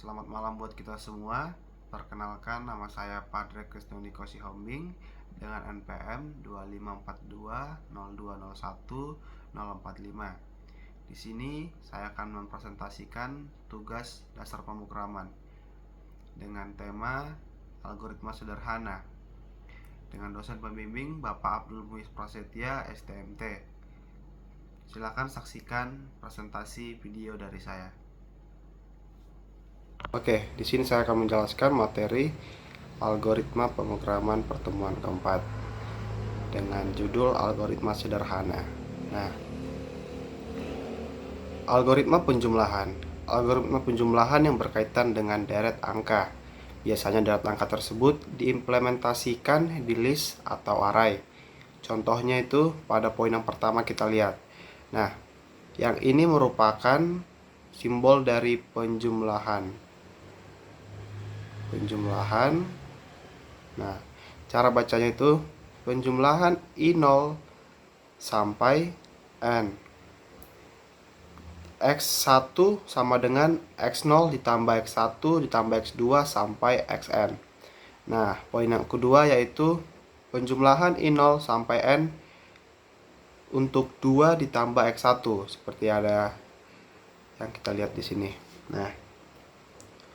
Selamat malam buat kita semua. Perkenalkan, nama saya Padre Krisnuniko Sihombing dengan NPM 25420201 Di sini saya akan mempresentasikan tugas dasar pemrograman dengan tema algoritma sederhana dengan dosen pembimbing Bapak Abdul Muiz Prasetya, STMT. Silakan saksikan presentasi video dari saya. Oke, di sini saya akan menjelaskan materi algoritma pemrograman pertemuan keempat dengan judul algoritma sederhana. Nah, algoritma penjumlahan yang berkaitan dengan deret angka. Biasanya deret angka tersebut diimplementasikan di list atau array. Contohnya itu pada poin yang pertama kita lihat. Nah, yang ini merupakan simbol dari penjumlahan. Nah, cara bacanya itu penjumlahan I0 sampai N. X1 sama dengan X0 ditambah X1 ditambah X2 sampai Xn. Nah, poin yang kedua yaitu penjumlahan I0 sampai N untuk 2 ditambah X1 seperti ada yang kita lihat di sini. Nah,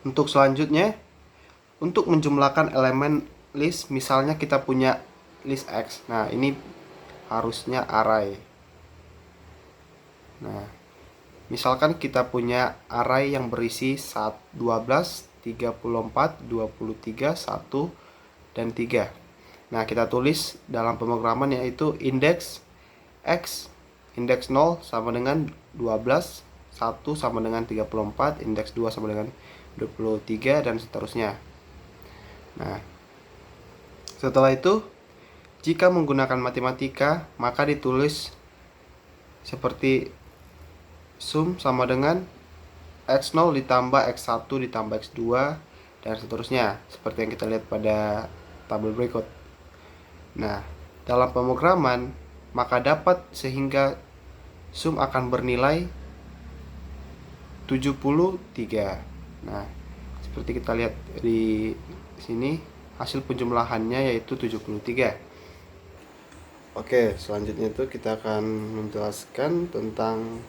untuk selanjutnya, untuk menjumlahkan elemen list, misalnya kita punya list X. Nah, ini harusnya array. Nah, misalkan kita punya array yang berisi 12, 34, 23, 1, dan 3. Nah, kita tulis dalam pemrograman yaitu indeks X, indeks 0 sama dengan 12, 1 sama dengan 34, indeks 2 sama dengan 23, dan seterusnya. Nah, setelah itu, jika menggunakan matematika, maka ditulis seperti sum sama dengan X0 ditambah X1 ditambah X2, dan seterusnya, seperti yang kita lihat pada tabel berikut. Nah, dalam pemrograman, maka dapat sehingga sum akan bernilai 73. Nah, seperti kita lihat di sini, hasil penjumlahannya yaitu 73. Oke, selanjutnya itu kita akan menjelaskan tentang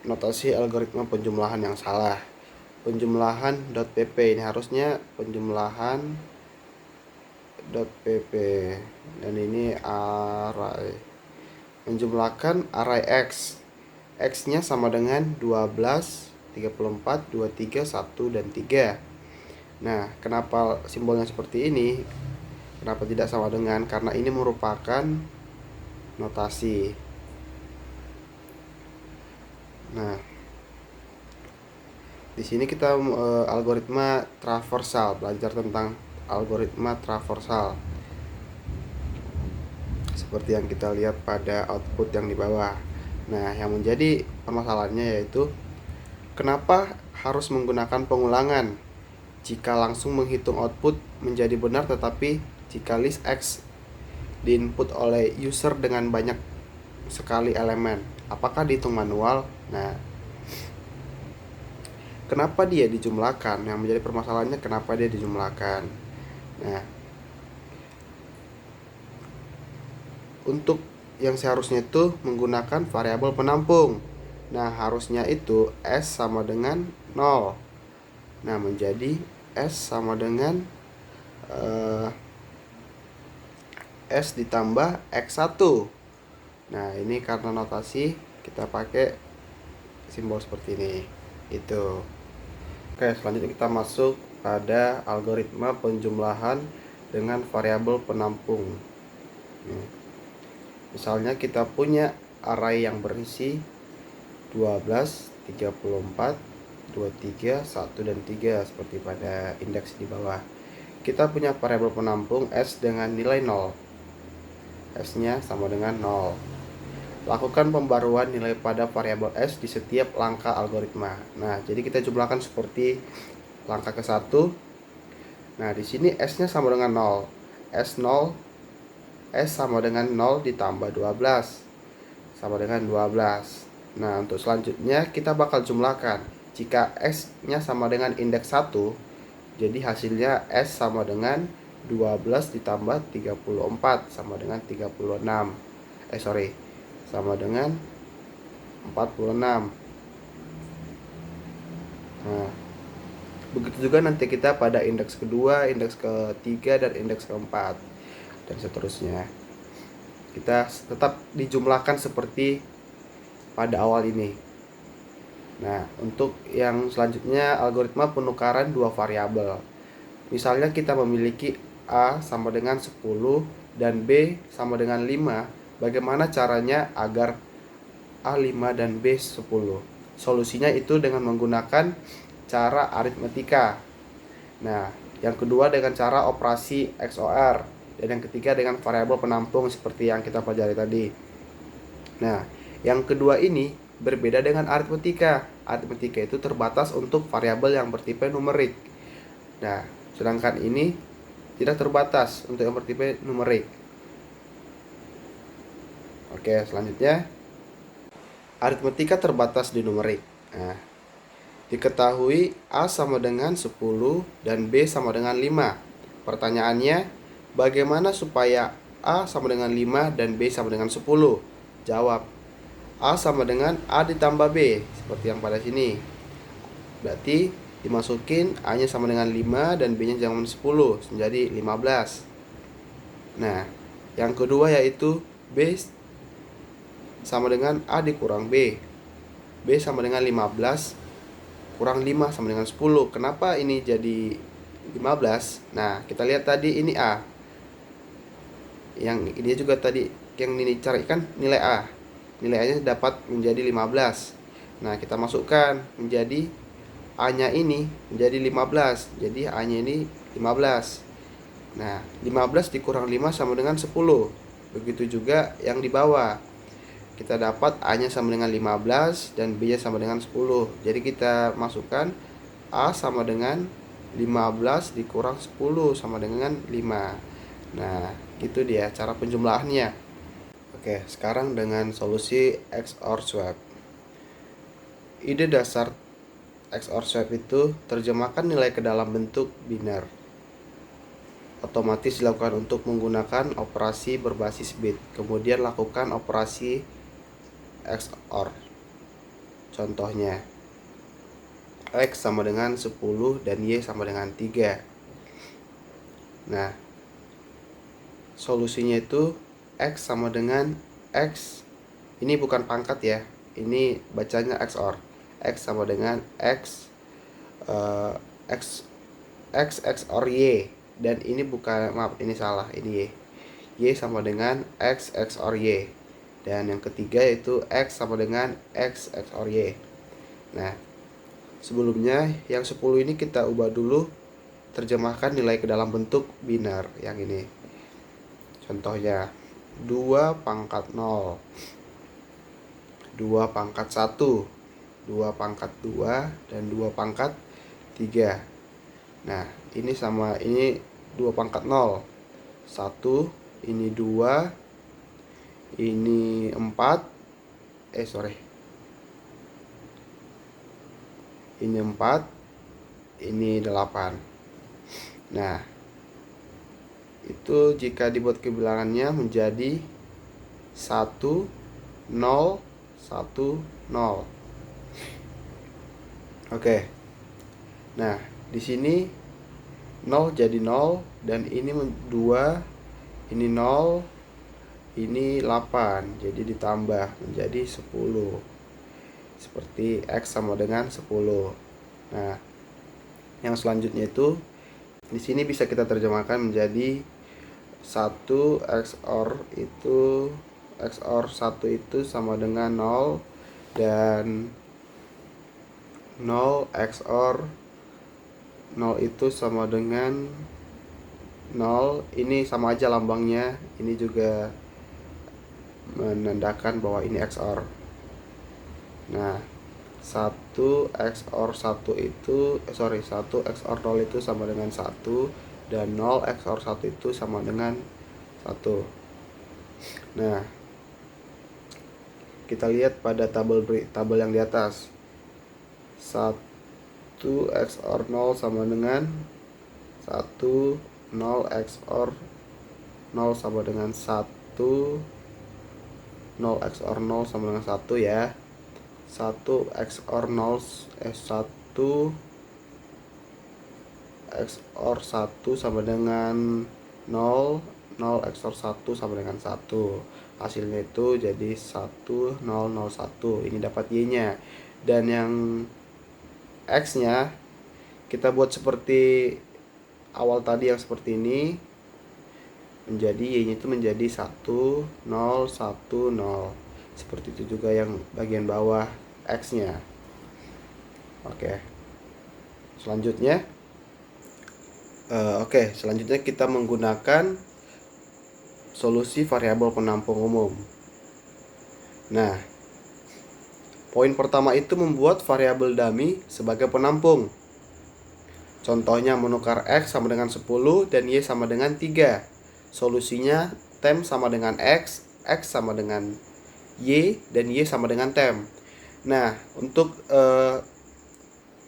notasi algoritma penjumlahan yang salah. Penjumlahan .pp ini harusnya penjumlahan .pp, dan ini array. Menjumlahkan array X. X-nya sama dengan 12, 34, 23, 1, dan 3. Nah, kenapa simbolnya seperti ini? Kenapa tidak sama dengan? Karena ini merupakan notasi. Nah, di sini kita algoritma traversal, belajar tentang algoritma traversal. Seperti yang kita lihat pada output yang di bawah. Nah, yang menjadi permasalahannya yaitu kenapa harus menggunakan pengulangan jika langsung menghitung output menjadi benar, tetapi jika list X diinput oleh user dengan banyak sekali elemen, apakah dihitung manual? Nah, kenapa dia dijumlahkan? Yang menjadi permasalahannya kenapa dia dijumlahkan. Nah, untuk yang seharusnya itu menggunakan variabel penampung. Nah, harusnya itu S sama dengan 0. Nah, menjadi S sama dengan S ditambah X1. Nah, ini karena notasi kita pakai simbol seperti ini. Itu. Oke, selanjutnya kita masuk pada algoritma penjumlahan dengan variabel penampung. Misalnya kita punya array yang berisi 12, 34, 23, 1, dan 3 seperti pada indeks di bawah. Kita punya variabel penampung S dengan nilai 0. S-nya sama dengan 0. Lakukan pembaruan nilai pada variabel S di setiap langkah algoritma. Nah, jadi kita jumlahkan seperti langkah ke-1. Nah, di sini S-nya sama dengan 0. S0, S sama dengan 0 ditambah 12 sama dengan 12. Nah, untuk selanjutnya kita bakal jumlahkan. Jika S-nya sama dengan indeks 1, jadi hasilnya S sama dengan 12 ditambah 34 sama dengan 36. Sama dengan 46. Nah, begitu juga nanti kita pada indeks kedua, indeks ketiga, dan indeks keempat, dan seterusnya. Kita tetap dijumlahkan seperti pada awal ini. Nah, untuk yang selanjutnya algoritma penukaran dua variabel. Misalnya kita memiliki A sama dengan 10 dan B sama dengan 5. Bagaimana caranya agar A5 dan B10? Solusinya itu dengan menggunakan cara aritmetika. Nah, yang kedua dengan cara operasi XOR, dan yang ketiga dengan variabel penampung seperti yang kita pelajari tadi. Nah, yang kedua ini berbeda dengan aritmetika. Aritmetika itu terbatas untuk variabel yang bertipe numerik. Nah, sedangkan ini tidak terbatas untuk yang bertipe numerik. Oke, selanjutnya aritmetika terbatas di numerik. Nah, diketahui A sama dengan 10 dan B sama dengan 5. Pertanyaannya, bagaimana supaya A sama dengan 5 dan B sama dengan 10? Jawab, A sama dengan A ditambah B, seperti yang pada sini. Berarti dimasukin A-nya sama dengan 5 dan B-nya sama dengan 10, menjadi 15. Nah, yang kedua yaitu B sama dengan A dikurang B. B sama dengan 15 kurang 5 sama dengan 10. Kenapa ini jadi 15? Nah, kita lihat tadi ini A. Yang ini juga tadi yang ini carikan nilai A. Nilai A-nya dapat menjadi 15. Nah, kita masukkan menjadi A-nya ini menjadi 15. Jadi A-nya ini 15. Nah, 15 dikurang 5 sama dengan 10. Begitu juga yang di bawah. Kita dapat A-nya sama dengan 15 dan B-nya sama dengan 10. Jadi kita masukkan A sama dengan 15 dikurang 10 sama dengan 5. Nah, gitu dia cara penjumlahannya. Oke, sekarang dengan solusi XOR swap. Ide dasar XOR swap itu terjemahkan nilai ke dalam bentuk biner. Otomatis dilakukan untuk menggunakan operasi berbasis bit. Kemudian lakukan operasi XOR. Contohnya, X sama dengan 10 dan Y sama dengan 3. Nah, solusinya itu X sama dengan X. Ini bukan pangkat ya. Ini bacanya XOR. X sama dengan X X XOR Y. Dan ini bukan, maaf, ini salah, ini Y. Y sama dengan X XOR Y. Dan yang ketiga yaitu X sama dengan X XOR Y. Nah, sebelumnya yang 10 ini kita ubah dulu, terjemahkan nilai ke dalam bentuk biner yang ini. Contohnya 2 pangkat 0, 2 pangkat 1, 2 pangkat 2, dan 2 pangkat 3. Nah, ini sama ini 2 pangkat 0. 1, ini 2, ini 4. Ini 4, ini 8. Nah, itu jika dibuat kebilangannya menjadi 1 0 1 0. Oke. Nah, di sini 0 jadi 0 dan ini 2, ini 0, ini 8. Jadi ditambah menjadi 10. Seperti X sama dengan 10. Nah, yang selanjutnya itu di sini bisa kita terjemahkan menjadi 1 XOR 1 itu sama dengan 0, dan 0 XOR 0 itu sama dengan 0. Ini sama aja lambangnya. Ini juga menandakan bahwa ini XOR. Nah, 1 XOR 1 itu 1 XOR 0 itu sama dengan 1, dan 0 XOR 1 itu sama dengan 1. Nah, kita lihat pada tabel yang di atas. 1 XOR 0 sama dengan 1, 0 XOR 0 sama dengan 1, 0 XOR 0 sama dengan 1 ya. 1 XOR 0 1 XOR 1 sama dengan 0, 0 XOR 1 sama dengan 1. Hasilnya itu jadi 1, 0, 0, 1. Ini dapat Y-nya. Dan yang X-nya kita buat seperti awal tadi yang seperti ini. Menjadi Y-nya itu menjadi 1, 0, 1, 0. Seperti itu juga yang bagian bawah X-nya. Oke. Selanjutnya selanjutnya kita menggunakan solusi variabel penampung umum. Nah, poin pertama itu membuat variabel dummy sebagai penampung. Contohnya menukar X sama dengan 10 dan Y sama dengan 3. Solusinya tem sama dengan X sama dengan Y, dan Y sama dengan tem. Nah, untuk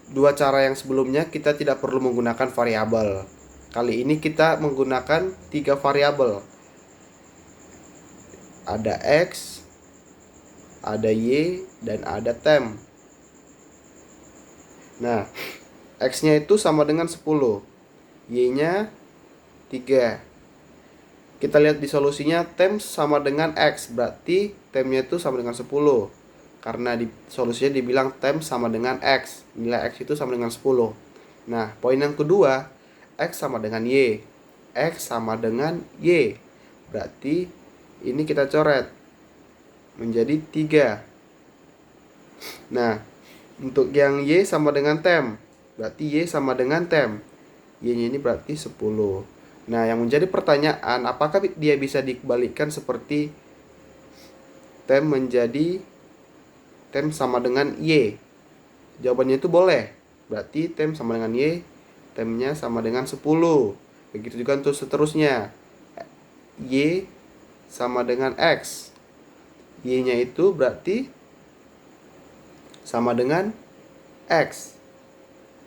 dua cara yang sebelumnya kita tidak perlu menggunakan variabel. Kali ini kita menggunakan 3 variabel. Ada X, ada Y, dan ada tem. Nah, X-nya itu sama dengan 10, Y-nya 3. Kita lihat di solusinya tem sama dengan X, berarti temnya itu sama dengan 10. Karena di solusinya dibilang tem sama dengan X, nilai X itu sama dengan 10. Nah, poin yang kedua, X sama dengan Y. X sama dengan Y. Berarti ini kita coret menjadi 3. Nah, untuk yang Y sama dengan tem, berarti Y sama dengan tem. Y-nya ini berarti 10. Nah, yang menjadi pertanyaan, apakah dia bisa dibalikkan seperti tem menjadi tem sama dengan Y? Jawabannya itu boleh. Berarti tem sama dengan Y, temnya sama dengan 10. Begitu juga untuk seterusnya. Y sama dengan X. Y-nya itu berarti sama dengan X.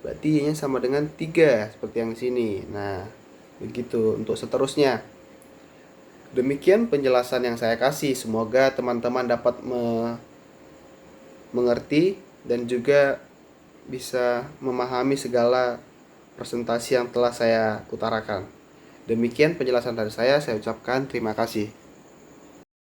Berarti Y-nya sama dengan 3, seperti yang di sini. Nah, begitu untuk seterusnya. Demikian penjelasan yang saya kasih. Semoga teman-teman dapat mengerti dan juga bisa memahami segala presentasi yang telah saya utarakan. Demikian penjelasan dari saya ucapkan terima kasih.